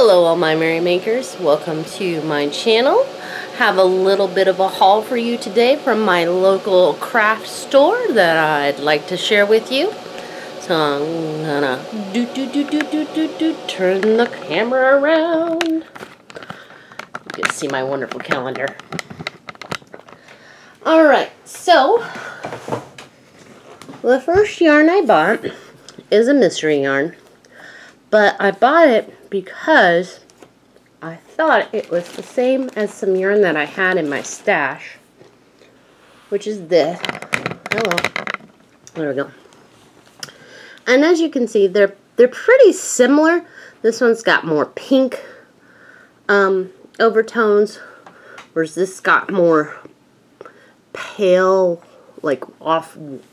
Hello all my merry makers, welcome to my channel. Have a little bit of a haul for you today from my local craft store that I'd like to share with you. So I'm gonna turn the camera around. You can see my wonderful calendar. Alright, so the first yarn I bought is a mystery yarn. But I bought it because I thought it was the same as some yarn that I had in my stash, which is this. Hello. There we go. And as you can see, they're pretty similar. This one's got more pink overtones, whereas this got more pale, like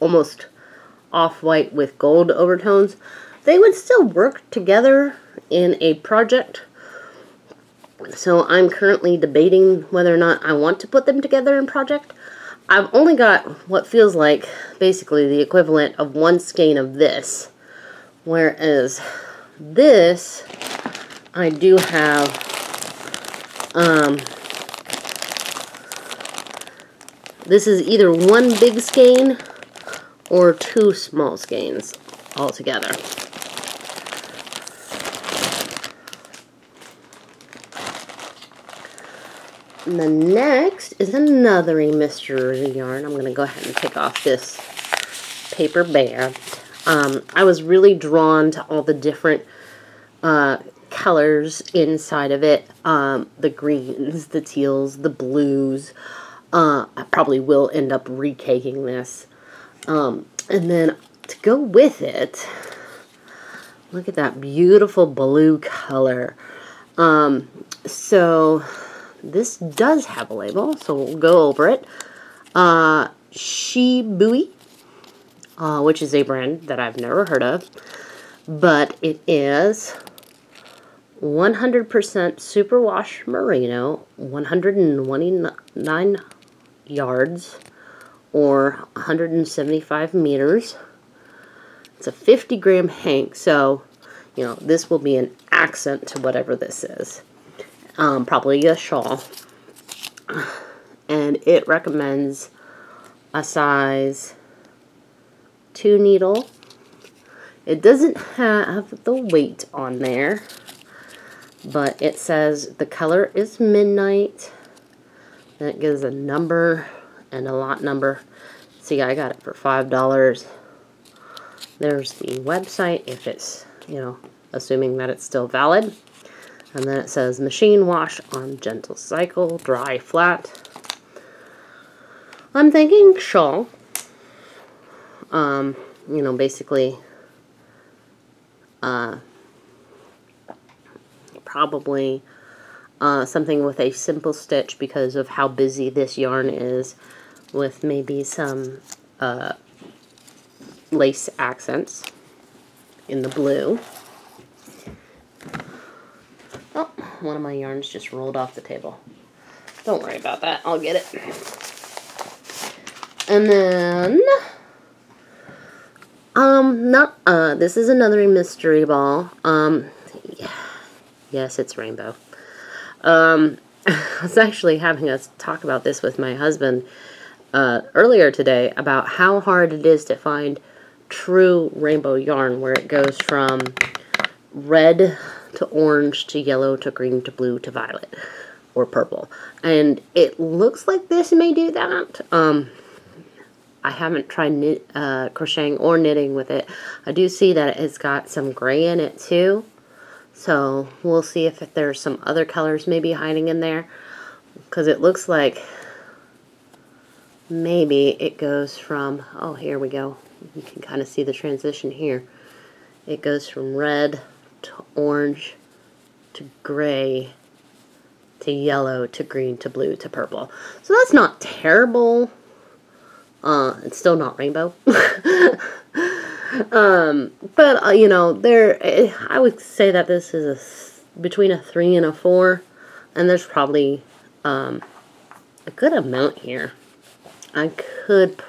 almost off-white with gold overtones. They would still work together in a project. So I'm currently debating whether or not I want to put them together in project. I've only got what feels like basically the equivalent of one skein of this. Whereas this, I do have this is either one big skein or two small skeins altogether. And the next is another mystery yarn. I'm going to go ahead and take off this paper band. I was really drawn to all the different colors inside of it. The greens, the teals, the blues. I probably will end up recaking this. And then to go with it, look at that beautiful blue color. So this does have a label, so we'll go over it. Shibui, which is a brand that I've never heard of, but it is 100% superwash merino, 129 yards, or 175 meters. It's a 50-gram hank, so you know this will be an accent to whatever this is. Probably a shawl. And it recommends a size 2 needle. It doesn't have the weight on there, but it says the color is midnight. And it gives a number and a lot number. See, I got it for $5. There's the website if it's, you know, assuming that it's still valid. And then it says machine wash on gentle cycle, dry flat. I'm thinking shawl. You know, basically, probably something with a simple stitch because of how busy this yarn is, with maybe some lace accents in the blue. Oh, one of my yarns just rolled off the table. Don't worry about that. I'll get it. And then, this is another mystery ball. Yes, it's rainbow. I was actually having us talk about this with my husband earlier today about how hard it is to find true rainbow yarn where it goes from red to orange to yellow to green to blue to violet or purple, and it looks like this may do that. I haven't tried crocheting or knitting with it. I do see that it's got some gray in it too, so we'll see if there's some other colors maybe hiding in there, because it looks like maybe it goes from, oh, here we go, you can kind of see the transition here. It goes from red to orange to gray to yellow to green to blue to purple. So that's not terrible. It's still not rainbow. But you know, I would say that this is between a 3 and a 4, and there's probably a good amount here. I could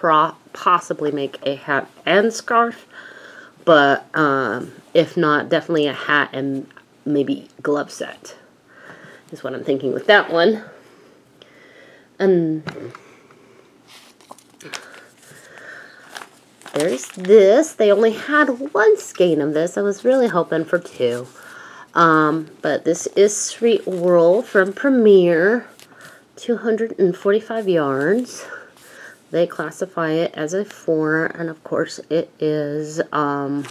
possibly make a hat and scarf, but if not, definitely a hat and maybe glove set is what I'm thinking with that one. And there's this. They only had one skein of this. I was really hoping for two. But this is Sweet Whirl from Premier, 245 yards. They classify it as a 4, and of course it is, I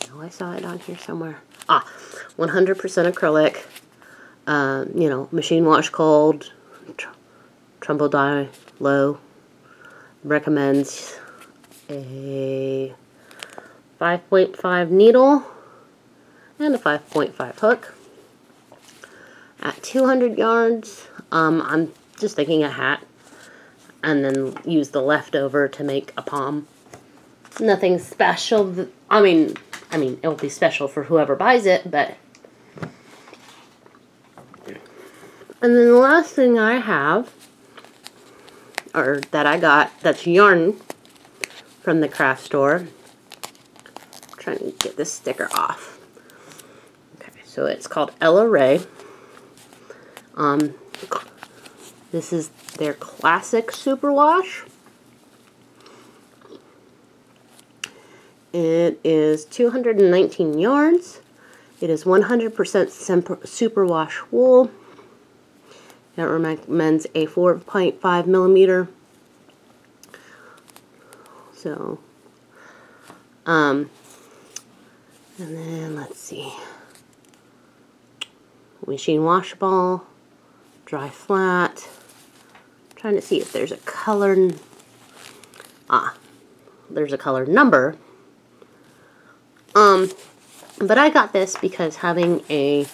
know I saw it on here somewhere. 100% acrylic, you know, machine wash cold, Trumbull dye low. Recommends a 5.5 needle and a 5.5 hook. At 200 yards, I'm just thinking a hat, and then use the leftover to make a palm. Nothing special. I mean, it will be special for whoever buys it, but. And then the last thing I have, or that I got, that's yarn from the craft store. I'm trying to get this sticker off. Okay, so it's called Ella Rae. This is their classic superwash. It is 219 yards. It is 100% superwash wool. It recommends a 4.5 millimeter. So, and then let's see. Machine washable, dry flat. Trying to see if there's a color. There's a color number. But I got this because having a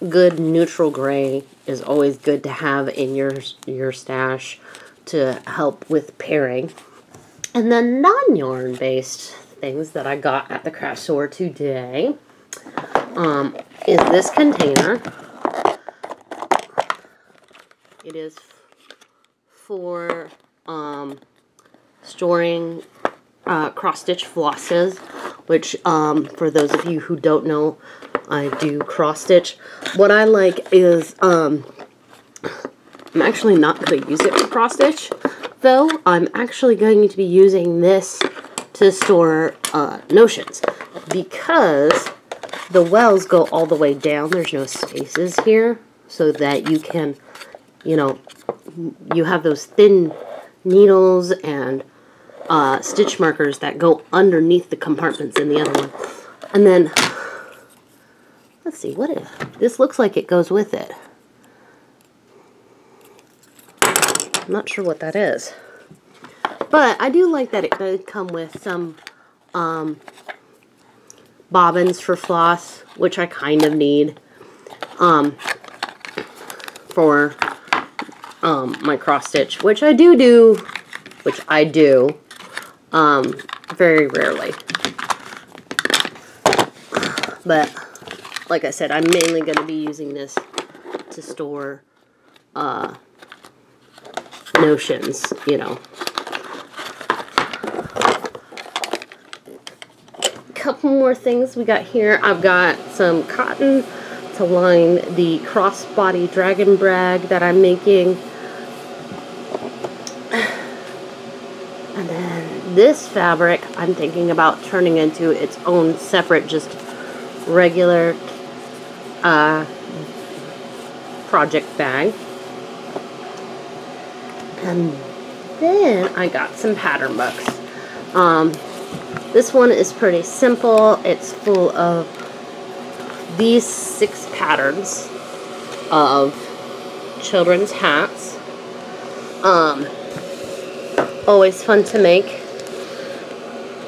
good neutral gray is always good to have in your stash to help with pairing. And then non-yarn based things that I got at the craft store today is this container. It is for storing cross-stitch flosses, which for those of you who don't know, I do cross-stitch. What I like is, I'm actually not going to use it for cross-stitch, though. I'm actually going to be using this to store notions, because the wells go all the way down. There's no spaces here, so that you can, you know, you have those thin needles and stitch markers that go underneath the compartments in the other one. And then, let's see, what is this? Looks like it goes with it. I'm not sure what that is. But I do like that it does come with some bobbins for floss, which I kind of need for my cross stitch, which I do very rarely. But like I said, I'm mainly going to be using this to store notions, you know. Couple more things we got here. I've got some cotton to line the crossbody dragon brag that I'm making. And then this fabric I'm thinking about turning into its own separate, just regular project bag. And then I got some pattern books. This one is pretty simple. It's full of these 6 patterns of children's hats. Always fun to make,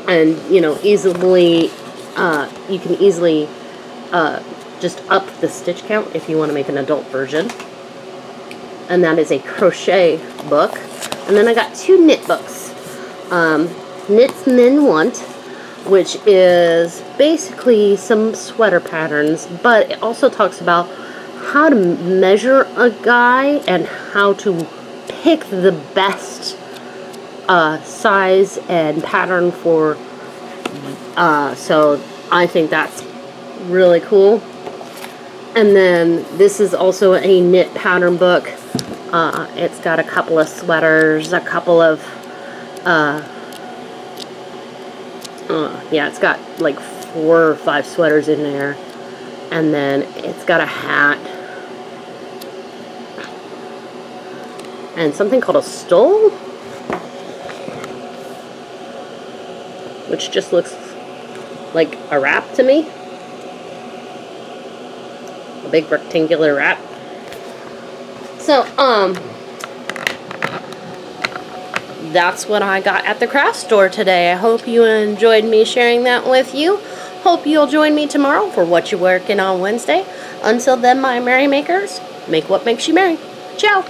and you know, easily you can easily just up the stitch count if you want to make an adult version. And that is a crochet book. And then I got 2 knit books. Knits Men Want, which is basically some sweater patterns, but it also talks about how to measure a guy and how to pick the best size and pattern for, so I think that's really cool. And then this is also a knit pattern book. It's got a couple of sweaters, a couple of, yeah, it's got like 4 or 5 sweaters in there. And then it's got a hat. And something called a stole, which just looks like a wrap to me. A big rectangular wrap. So, that's what I got at the craft store today. I hope you enjoyed me sharing that with you. Hope you'll join me tomorrow for What You Working On Wednesday. Until then, my merry makers, make what makes you merry. Ciao!